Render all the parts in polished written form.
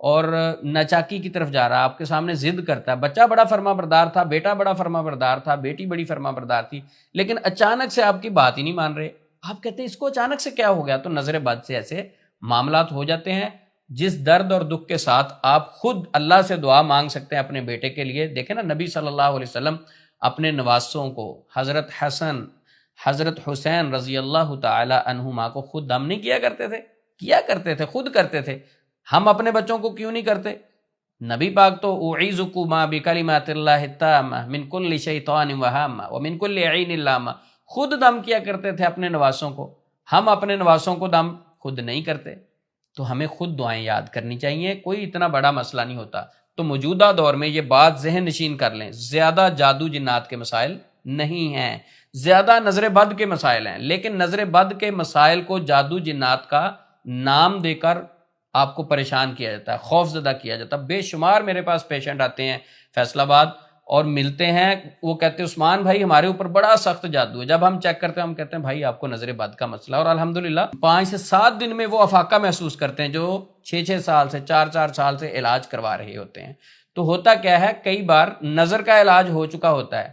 اور ناچاکی کی طرف جا رہا، آپ کے سامنے ضد کرتا ہے. بچہ بڑا فرما بردار تھا، بیٹا بڑا فرما بردار تھا، بیٹی بڑی فرما بردار تھی، لیکن اچانک سے آپ کی بات ہی نہیں مان رہے. آپ کہتے ہیں اس کو اچانک سے کیا ہو گیا؟ تو نظر بد سے ایسے معاملات ہو جاتے ہیں. جس درد اور دکھ کے ساتھ آپ خود اللہ سے دعا مانگ سکتے ہیں اپنے بیٹے کے لیے. دیکھیں نا، نبی صلی اللہ علیہ وسلم اپنے نواسوں کو، حضرت حسن، حضرت حسین رضی اللہ تعالی عنہما کو خود دم نہیں کیا کرتے تھے، خود کرتے تھے. ہم اپنے بچوں کو کیوں نہیں کرتے؟ نبی پاک تو اعیذکما بکلمات اللہ التامہ من کل شیطان وہامہ ومن کل عین لامہ، خود دم کیا کرتے تھے اپنے نواسوں کو. ہم اپنے نواسوں کو دم خود نہیں کرتے. تو ہمیں خود دعائیں یاد کرنی چاہیے، کوئی اتنا بڑا مسئلہ نہیں ہوتا. تو موجودہ دور میں یہ بات ذہن نشین کر لیں، زیادہ جادو جنات کے مسائل نہیں ہیں، زیادہ نظر بد کے مسائل ہیں. لیکن نظر بد کے مسائل کو جادو جنات کا نام دے کر آپ کو پریشان کیا جاتا ہے، خوف زدہ کیا جاتا ہے. بے شمار میرے پاس پیشنٹ آتے ہیں فیصل آباد اور ملتے ہیں، وہ کہتے ہیں عثمان بھائی ہمارے اوپر بڑا سخت جادو ہے. جب ہم چیک کرتے ہیں ہم کہتے ہیں بھائی آپ کو نظر بد کا مسئلہ ہے، اور الحمدللہ 5 سے 7 دن میں وہ افاقہ محسوس کرتے ہیں جو 6 سال سے 4 سال سے علاج کروا رہے ہوتے ہیں. تو ہوتا کیا ہے، کئی بار نظر کا علاج ہو چکا ہوتا ہے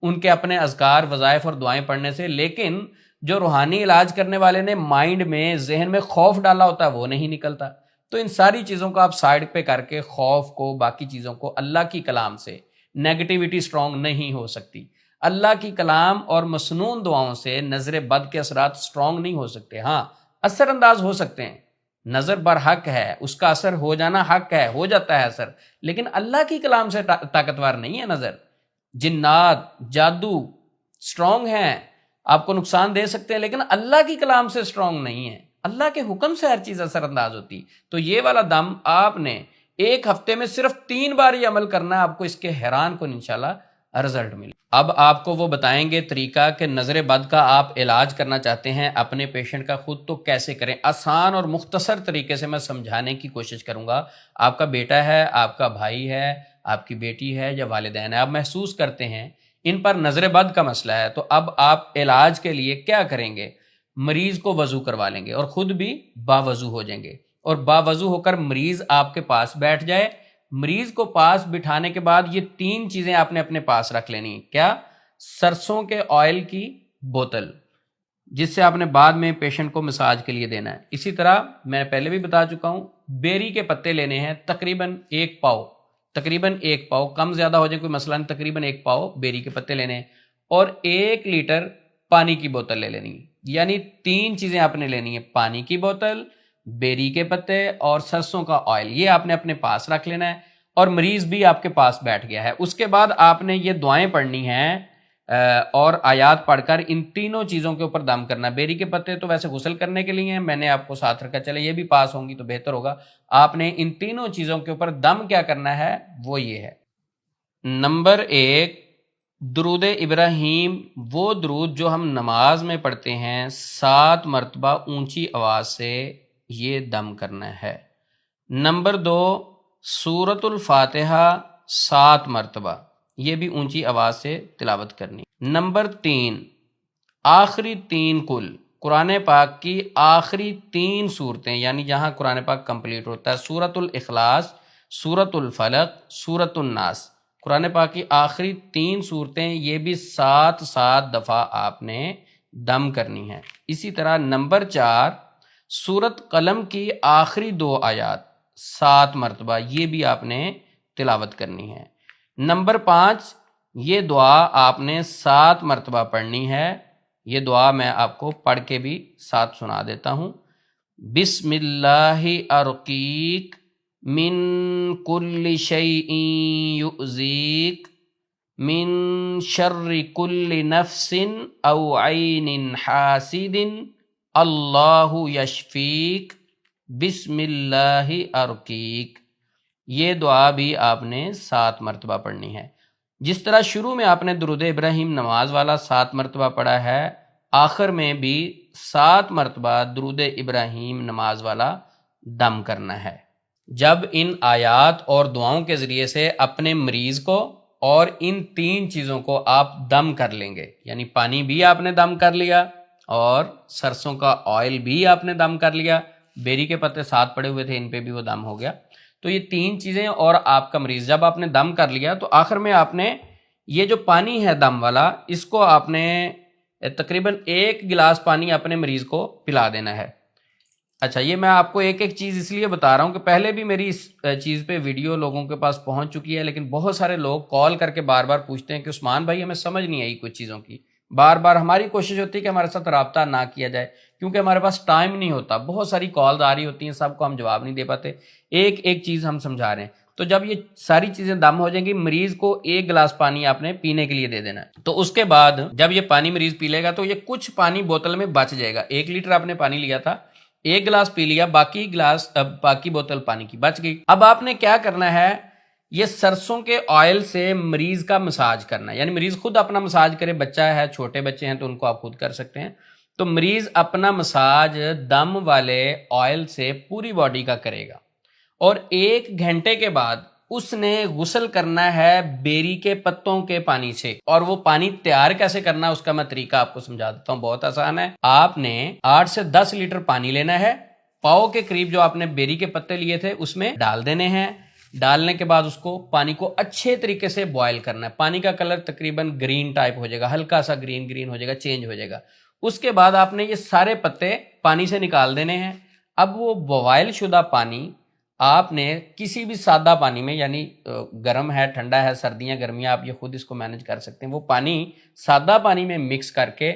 ان کے اپنے اذکار، وظائف اور دعائیں پڑھنے سے، لیکن جو روحانی علاج کرنے والے نے مائنڈ میں، ذہن میں خوف ڈالا ہوتا ہے وہ نہیں نکلتا. تو ان ساری چیزوں کو آپ سائڈ پہ کر کے، خوف کو، باقی چیزوں کو، اللہ کی کلام سے نیگیٹیوٹی سٹرونگ نہیں ہو سکتی. اللہ کی کلام اور مسنون دعاؤں سے نظر بد کے اثرات سٹرونگ نہیں ہو سکتے. ہاں اثر انداز ہو سکتے ہیں، نظر بر حق ہے، اس کا اثر ہو جانا حق ہے، ہو جاتا ہے اثر، لیکن اللہ کی کلام سے طاقتور نہیں ہے نظر. جنات، جادو سٹرونگ ہیں، آپ کو نقصان دے سکتے ہیں، لیکن اللہ کی کلام سے سٹرونگ نہیں ہے. اللہ کے حکم سے ہر چیز اثر انداز ہوتی. تو یہ والا دم آپ نے 1 ہفتے میں صرف 3 بار یہ عمل کرنا ہے، آپ کو اس کے حیران کن انشاءاللہ رزلٹ ملے. اب آپ کو وہ بتائیں گے طریقہ کہ نظر بد کا آپ علاج کرنا چاہتے ہیں اپنے پیشنٹ کا خود، تو کیسے کریں. آسان اور مختصر طریقے سے میں سمجھانے کی کوشش کروں گا. آپ کا بیٹا ہے، آپ کا بھائی ہے، آپ کی بیٹی ہے یا والدین ہے، آپ محسوس کرتے ہیں ان پر نظر بد کا مسئلہ ہے، تو اب آپ علاج کے لیے کیا کریں گے؟ مریض کو وضو کروا لیں گے اور خود بھی باوضو ہو جائیں گے، اور باوضو ہو کر مریض آپ کے پاس بیٹھ جائے. مریض کو پاس بٹھانے کے بعد یہ 3 چیزیں آپ نے اپنے پاس رکھ لینی. کیا؟ سرسوں کے آئل کی بوتل، جس سے آپ نے بعد میں پیشنٹ کو مساج کے لیے دینا ہے. اسی طرح میں پہلے بھی بتا چکا ہوں، بیری کے پتے لینے ہیں تقریباً 1 پاؤ، تقریباً 1 پاؤ، کم زیادہ ہو جائے کوئی مسئلہ نہیں، تقریباً 1 پاؤ بیری کے پتے لینے ہیں، اور 1 لیٹر پانی کی بوتل لے لینی ہے. یعنی 3 چیزیں آپ نے لینی ہے، پانی کی بوتل، بیری کے پتے اور سرسوں کا آئل. یہ آپ نے اپنے پاس رکھ لینا ہے، اور مریض بھی آپ کے پاس بیٹھ گیا ہے. اس کے بعد آپ نے یہ دعائیں پڑھنی ہیں اور آیات پڑھ کر ان تینوں چیزوں کے اوپر دم کرنا. بیری کے پتے تو ویسے غسل کرنے کے لیے ہیں، میں نے آپ کو ساتھ رکھا، چلے یہ بھی پاس ہوں گی تو بہتر ہوگا. آپ نے ان تینوں چیزوں کے اوپر دم کیا کرنا ہے، وہ یہ ہے. نمبر 1، درود ابراہیم، وہ درود جو ہم نماز میں پڑھتے ہیں 7 مرتبہ اونچی آواز سے یہ دم کرنا ہے. نمبر 2، سورۃ الفاتحہ 7 مرتبہ، یہ بھی اونچی آواز سے تلاوت کرنی. نمبر 3، آخری 3 کل، قرآن پاک کی آخری 3 صورتیں، یعنی جہاں قرآن پاک کمپلیٹ ہوتا ہے، سورۃ الاخلاص، سورۃ الفلق، سورۃ الناس، قرآن پاک کی آخری 3 صورتیں، یہ بھی 7 دفعہ آپ نے دم کرنی ہے. اسی طرح نمبر 4، سورۃ قلم کی آخری 2 آیات 7 مرتبہ، یہ بھی آپ نے تلاوت کرنی ہے. نمبر 5، یہ دعا آپ نے 7 مرتبہ پڑھنی ہے. یہ دعا میں آپ کو پڑھ کے بھی ساتھ سنا دیتا ہوں. بسم اللہ ارقیک من کل شیء یؤذیک من شر کل نفس او عین حاسد اللہ یشفیک بسم اللہ ارقیک. یہ دعا بھی آپ نے 7 مرتبہ پڑھنی ہے. جس طرح شروع میں آپ نے درود ابراہیم نماز والا 7 مرتبہ پڑھا ہے، آخر میں بھی 7 مرتبہ درود ابراہیم نماز والا دم کرنا ہے. جب ان آیات اور دعاؤں کے ذریعے سے اپنے مریض کو اور ان 3 چیزوں کو آپ دم کر لیں گے، یعنی پانی بھی آپ نے دم کر لیا اور سرسوں کا آئل بھی آپ نے دم کر لیا، بیری کے پتے 7 پڑے ہوئے تھے ان پہ بھی وہ دم ہو گیا، تو یہ 3 چیزیں اور آپ کا مریض جب آپ نے دم کر لیا تو آخر میں آپ نے یہ جو پانی ہے دم والا اس کو آپ نے تقریباً 1 گلاس پانی اپنے مریض کو پلا دینا ہے۔ اچھا، یہ میں آپ کو ایک ایک چیز اس لیے بتا رہا ہوں کہ پہلے بھی میری اس چیز پہ ویڈیو لوگوں کے پاس پہنچ چکی ہے، لیکن بہت سارے لوگ کال کر کے بار بار پوچھتے ہیں کہ عثمان بھائی ہمیں سمجھ نہیں آئی کچھ چیزوں کی۔ بار بار ہماری کوشش ہوتی ہے کہ ہمارے ساتھ رابطہ نہ کیا جائے کیونکہ ہمارے پاس ٹائم نہیں ہوتا، بہت ساری کالز آ رہی ہوتی ہیں، سب کو ہم جواب نہیں دے پاتے۔ ایک ایک چیز ہم سمجھا رہے ہیں، تو جب یہ ساری چیزیں دم ہو جائیں گی مریض کو 1 گلاس پانی آپ نے پینے کے لیے دے دینا ہے۔ تو اس کے بعد جب یہ پانی مریض پی لے گا تو یہ کچھ پانی بوتل میں بچ جائے گا۔ 1 لیٹر آپ نے پانی لیا تھا، 1 گلاس پی لیا، باقی بوتل پانی کی بچ گئی۔ اب آپ نے کیا کرنا ہے، یہ سرسوں کے آئل سے مریض کا مساج کرنا ہے، یعنی مریض خود اپنا مساج کرے، بچہ ہے، چھوٹے بچے ہیں تو ان کو آپ خود کر سکتے ہیں۔ تو مریض اپنا مساج دم والے آئل سے پوری باڈی کا کرے گا، اور 1 گھنٹے کے بعد اس نے غسل کرنا ہے بیری کے پتوں کے پانی سے۔ اور وہ پانی تیار کیسے کرنا ہے اس کا میں طریقہ آپ کو سمجھا دیتا ہوں، بہت آسان ہے۔ آپ نے 8 سے 10 لیٹر پانی لینا ہے، پاؤ کے قریب جو آپ نے بیری کے پتے لیے تھے اس میں ڈال دینے ہیں۔ ڈالنے کے بعد اس کو پانی کو اچھے طریقے سے بوائل کرنا ہے۔ پانی کا کلر تقریباً گرین ٹائپ ہو جائے گا، ہلکا سا گرین ہو جائے گا، چینج ہو جائے گا۔ اس کے بعد آپ نے یہ سارے پتے پانی سے نکال دینے ہیں۔ اب وہ بوائل شدہ پانی آپ نے کسی بھی سادہ پانی میں، یعنی گرم ہے، ٹھنڈا ہے، سردیاں گرمیاں، آپ یہ خود اس کو مینج کر سکتے ہیں، وہ پانی سادہ پانی میں مکس کر کے،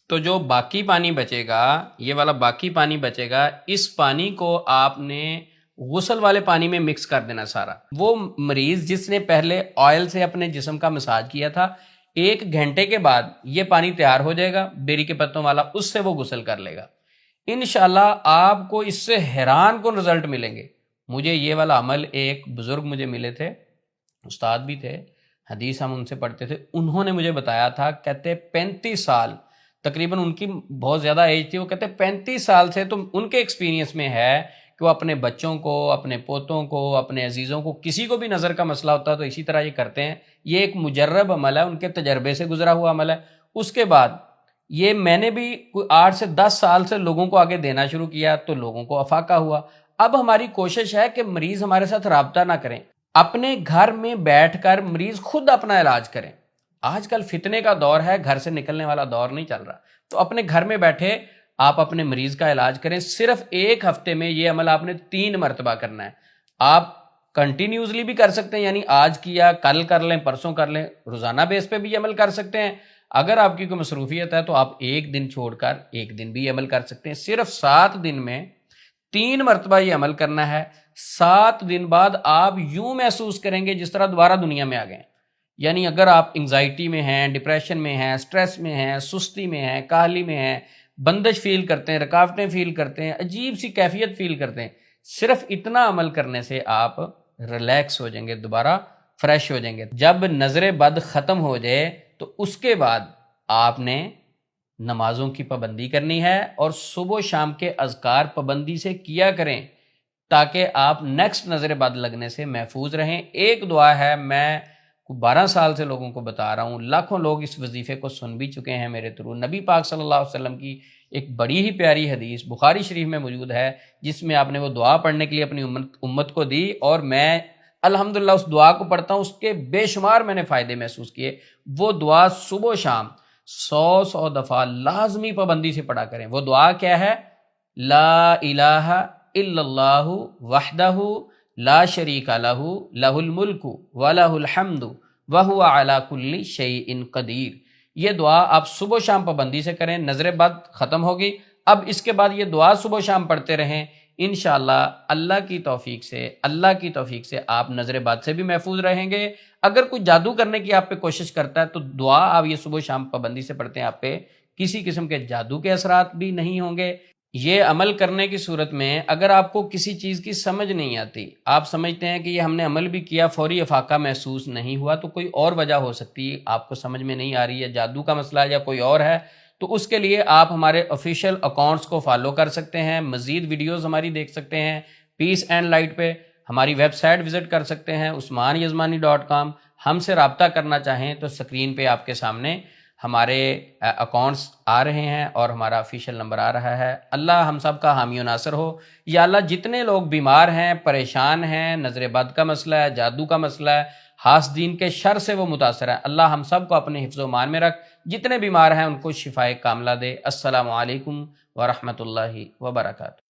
تو جو باقی پانی بچے گا، یہ والا باقی پانی بچے گا، اس پانی کو آپ نے غسل والے پانی میں مکس کر دینا سارا۔ وہ مریض جس نے پہلے آئل سے اپنے جسم کا مساج کیا تھا، 1 گھنٹے کے بعد یہ پانی تیار ہو جائے گا بیری کے پتوں والا، اس سے وہ غسل کر لے گا۔ انشاءاللہ آپ کو اس سے حیران کن رزلٹ ملیں گے۔ مجھے یہ والا عمل ایک بزرگ مجھے ملے تھے، استاد بھی تھے، حدیث ہم ان سے پڑھتے تھے، انہوں نے مجھے بتایا تھا، کہتے 35 سال تقریباً ان کی بہت زیادہ ایج تھی، وہ کہتے 35 سال سے تو ان کے ایکسپیرینس میں ہے کہ وہ اپنے بچوں کو، اپنے پوتوں کو، اپنے عزیزوں کو، کسی کو بھی نظر کا مسئلہ ہوتا ہے تو اسی طرح یہ کرتے ہیں۔ یہ ایک مجرب عمل ہے، ان کے تجربے سے گزرا ہوا عمل ہے۔ اس کے بعد یہ میں نے بھی 8 سے 10 سال سے لوگوں کو آگے دینا شروع کیا تو لوگوں کو افاقہ ہوا۔ اب ہماری کوشش ہے کہ مریض ہمارے ساتھ رابطہ نہ کریں، اپنے گھر میں بیٹھ کر مریض خود اپنا علاج کریں۔ آج کل فتنے کا دور ہے، گھر سے نکلنے والا دور نہیں چل رہا، تو اپنے گھر میں بیٹھے آپ اپنے مریض کا علاج کریں۔ صرف 1 ہفتے میں یہ عمل آپ نے 3 مرتبہ کرنا ہے۔ آپ کنٹینیوسلی بھی کر سکتے ہیں، یعنی آج کیا، کل کر لیں، پرسوں کر لیں، روزانہ بیس پہ بھی یہ عمل کر سکتے ہیں۔ اگر آپ کی کوئی مصروفیت ہے تو آپ 1 دن چھوڑ کر 1 دن بھی یہ عمل کر سکتے ہیں۔ صرف 7 دن میں 3 مرتبہ یہ عمل کرنا ہے۔ 7 دن بعد آپ یوں محسوس کریں گے جس طرح دوبارہ دنیا میں آ گئے۔ یعنی اگر آپ انگزائٹی میں ہیں، ڈپریشن میں ہیں، سٹریس میں ہیں، سستی میں ہیں، کاہلی میں ہیں، بندش فیل کرتے ہیں، رکاوٹیں فیل کرتے ہیں، عجیب سی کیفیت فیل کرتے ہیں، صرف اتنا عمل کرنے سے آپ ریلیکس ہو جائیں گے، دوبارہ فریش ہو جائیں گے۔ جب نظر بد ختم ہو جائے تو اس کے بعد آپ نے نمازوں کی پابندی کرنی ہے، اور صبح و شام کے اذکار پابندی سے کیا کریں تاکہ آپ نیکسٹ نظر بد لگنے سے محفوظ رہیں۔ ایک دعا ہے، میں 12 سال سے لوگوں کو بتا رہا ہوں، لاکھوں لوگ اس وظیفے کو سن بھی چکے ہیں میرے تھرو۔ نبی پاک صلی اللہ علیہ وسلم کی ایک بڑی ہی پیاری حدیث بخاری شریف میں موجود ہے، جس میں آپ نے وہ دعا پڑھنے کے لیے اپنی امت کو دی، اور میں الحمدللہ اس دعا کو پڑھتا ہوں، اس کے بے شمار میں نے فائدے محسوس کیے۔ وہ دعا صبح و شام 100 دفعہ لازمی پابندی سے پڑھا کریں۔ وہ دعا کیا ہے؟ لا الہ الا اللہ وحدہ لا شریک لہ لہ الملک ولہ الحمد وہو علی کل شیء قدیر۔ یہ دعا آپ صبح و شام پابندی سے کریں، نظر بد ختم ہوگی۔ اب اس کے بعد یہ دعا صبح و شام پڑھتے رہیں، انشاءاللہ اللہ کی توفیق سے آپ نظر بد سے بھی محفوظ رہیں گے۔ اگر کوئی جادو کرنے کی آپ پہ کوشش کرتا ہے تو دعا آپ یہ صبح و شام پابندی سے پڑھتے ہیں، آپ پہ کسی قسم کے جادو کے اثرات بھی نہیں ہوں گے۔ یہ عمل کرنے کی صورت میں اگر آپ کو کسی چیز کی سمجھ نہیں آتی، آپ سمجھتے ہیں کہ یہ ہم نے عمل بھی کیا، فوری افاقہ محسوس نہیں ہوا، تو کوئی اور وجہ ہو سکتی ہے، آپ کو سمجھ میں نہیں آ رہی ہے، جادو کا مسئلہ ہے یا کوئی اور ہے، تو اس کے لیے آپ ہمارے آفیشیل اکاؤنٹس کو فالو کر سکتے ہیں، مزید ویڈیوز ہماری دیکھ سکتے ہیں پیس اینڈ لائٹ پہ، ہماری ویب سائٹ وزٹ کر سکتے ہیں عثمانیزمانی.com۔ ہم سے رابطہ کرنا چاہیں تو سکرین پہ آپ کے سامنے ہمارے اکاؤنٹس آ رہے ہیں اور ہمارا آفیشیل نمبر آ رہا ہے۔ اللہ ہم سب کا حامی و ناصر ہو۔ یا اللہ جتنے لوگ بیمار ہیں، پریشان ہیں، نظر بد کا مسئلہ ہے، جادو کا مسئلہ ہے، حاسدین کے شر سے وہ متاثر ہے، اللہ ہم سب کو اپنے حفظ و امان میں رکھ، جتنے بیمار ہیں ان کو شفائے کاملہ دے۔ السلام علیکم ورحمۃ اللہ وبرکاتہ۔